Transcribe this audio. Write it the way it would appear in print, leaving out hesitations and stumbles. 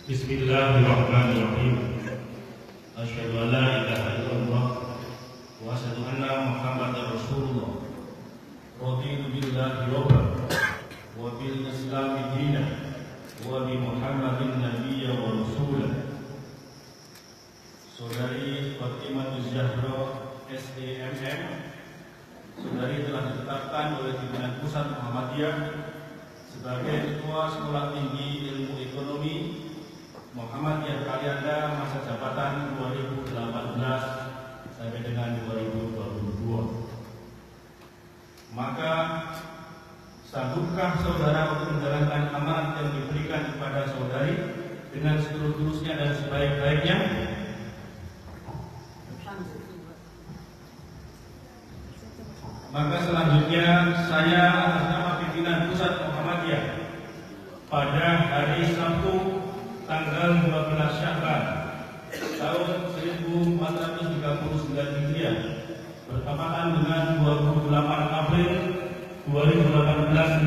Bismillahirrahmanirrahim. Asyhadu an la ilaha illallah wa asyhadu anna Muhammadar Rasulullah. Raditu billahi rabban wa bil Islami dinan wa bi Muhammadin nabiyyan wa rasulan. Saudari Fatimah Zahra SEMM, saudari telah ditetapkan oleh pimpinan Pusat Muhammadiyah sebagai Ketua Sekolah Tinggi Ilmu Ekonomi Muhammadiyah Kalianda masa jabatan 2018 sampai dengan 2022. Maka sanggupkah saudara untuk menjalankan amanat yang diberikan kepada saudari dengan setulus-tulusnya dan sebaik-baiknya? Maka selanjutnya saya atas nama pimpinan Pusat Muhammadiyah pada hari Sabtu tanggal 12 Sya'ban tahun 1439 Hijriah bertepatan dengan 28 April 2018